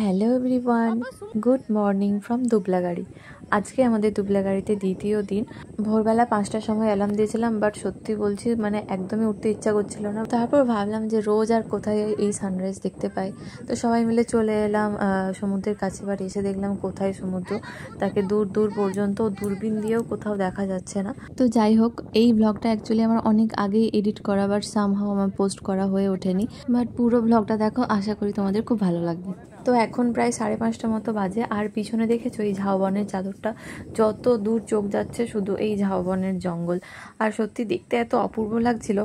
Hello everyone, good morning from Dublagari. আজকে আমাদের দুবলাগাড়িতে দ্বিতীয় দিন। ভোরবেলা 5টার সময় অ্যালার্ম দিয়েছিলাম, বাট সত্যি বলছি মানে একদমই উঠতে ইচ্ছা করছিল না। তারপর ভাবলাম যে রোজ আর কোথায় এই সানরাইজ দেখতে পাই, তো সবাই মিলে চলে এলাম সমুদ্রের কাছে। বাট এসে দেখলাম কোথায় সমুদ্র, তাকে দূর দূর পর্যন্ত দূরবীন দিয়েও কোথাও দেখা যাচ্ছে না। তো যাই হোক, এই ব্লগটা অ্যাকচুয়ালি আমার অনেক আগেই এডিট করা, বাট সামহাও আমার পোস্ট করা হয়ে ওঠেনি। বাট পুরো ব্লগটা দেখো, আশা করি তোমাদের খুব ভালো লাগবে। তো এখন প্রায় 5:30 মতো বাজে, আর পিছনে দেখেছো এই ঝাউবনের চাদরটা, যত দূর চোখ যাচ্ছে শুধু এই ঝাউবনের জঙ্গল। আর সত্যি দেখতে এত অপূর্ব লাগছিল।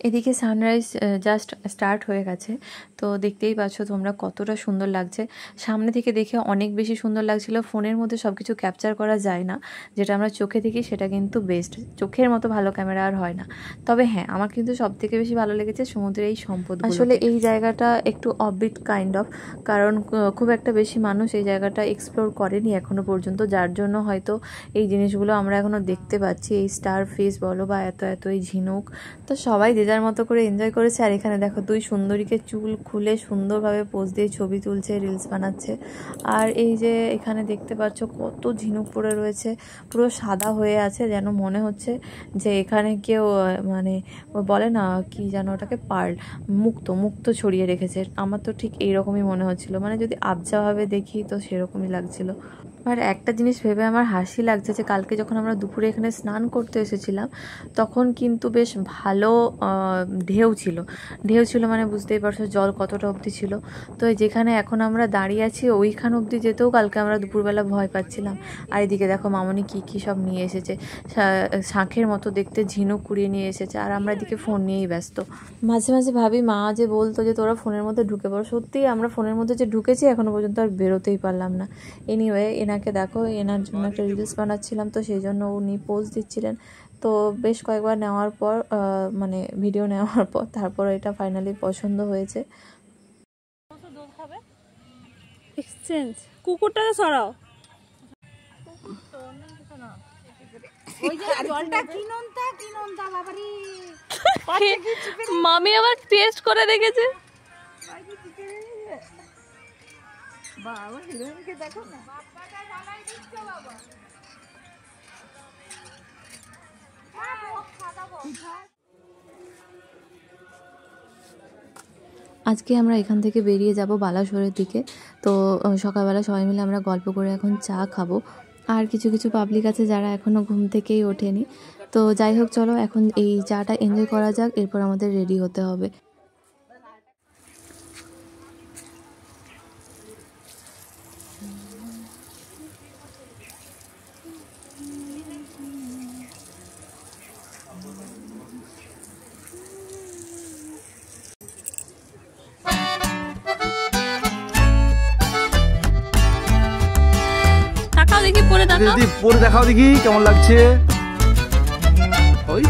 এদিকে সানরাইজ জাস্ট স্টার্ট হয়ে গেছে, তো দেখতেই পাচ্ছ তোমরা কতটা সুন্দর লাগছে। সামনে থেকে দেখে অনেক বেশি সুন্দর লাগছিল। ফোনের মধ্যে সব কিছু ক্যাপচার করা যায় না, যেটা আমরা চোখে দেখি সেটা কিন্তু বেস্ট। চোখের মতো ভালো ক্যামেরা আর হয় না। তবে হ্যাঁ, আমার কিন্তু সব থেকে বেশি ভালো লেগেছে সমুদ্রের এই সম্পদ। আসলে এই জায়গাটা একটু অফবিট কাইন্ড অফ, কারণ খুব একটা বেশি মানুষ এই জায়গাটা এক্সপ্লোর করেনি এখনো পর্যন্ত, যার জন্য হয়তো এই জিনিসগুলো আমরা এখনো দেখতে পাচ্ছি। এই স্টার ফিশ বলো বা এত এই ঝিনুক, তো সবাই যে যার মতো করে এনজয় করেছে। আর এখানে দেখো দুই সুন্দরীকে চুল খুলে সুন্দরভাবে পোজ দিয়ে ছবি তুলছে, রিলস বানাচ্ছে। আর এই যে এখানে দেখতে পাচ্ছ কত ঝিনুক পড়ে রয়েছে, পুরো সাদা হয়ে আছে, যেন মনে হচ্ছে যে এখানে কেউ মানে বলে না কি যেন ওটাকে, পার্ল, মুক্ত ছড়িয়ে রেখেছে। আমার তো ঠিক এইরকমই মনে হচ্ছিল, মানে যদি আবছাভাবে দেখি তো সেরকমই লাগছিল। আর একটা জিনিস ভেবে আমার হাসি লাগছে যে কালকে যখন আমরা দুপুরে এখানে স্নান করতে এসেছিলাম, তখন কিন্তু বেশ ভালো ঢেউ ছিল, মানে বুঝতেই পারছো জল কতটা অবধি ছিল। তো যেখানে এখন আমরা দাঁড়িয়ে আছি ওইখান অবধি যেতেও কালকে আমরা দুপুরবেলা ভয় পাচ্ছিলাম। আর এদিকে দেখো মামনি কী সব নিয়ে এসেছে, শাঁখের মতো দেখতে ঝিনুক কুড়িয়ে নিয়ে এসেছে, আর আমরা এদিকে ফোন নিয়েই ব্যস্ত। মাঝে মাঝে ভাবি মা যে বলতো যে তোরা ফোনের মধ্যে ঢুকে পড়ো, সত্যিই আমরা ফোনের মধ্যে যে ঢুকেছি এখনো পর্যন্ত আর বেরোতেই পারলাম না। এনিওয়ে, এনাকে দেখো, এনার জন্য একটা রিলস বানাচ্ছিলাম, তো সেই জন্য উনি পোজ দিচ্ছিলেন। তো বেশ কয়েকবার নেওয়ার পর মানে ভিডিও নেওয়ার পর তারপর এটা ফাইনালি পছন্দ হয়েছে। এক্সচেঞ্জ কুকুরটাকে সরাও। মামি আবার টেস্ট করে দেখেছে। বাবা হিরোইনকে দেখো না, আজকে আমরা এখান থেকে বেরিয়ে যাব বালাসোরের দিকে। তো সকালবেলা সবাই মিলে আমরা গল্প করে এখন চা খাবো। আর কিছু পাবলিক আছে যারা এখনও ঘুম থেকেই ওঠেনি। তো যাই হোক, চলো এখন এই চাটা এনজয় করা যাক, এরপর আমাদের রেডি হতে হবে। দেখি পরে দেখাও, পরে দেখাও দেখি কেমন লাগছে। ওই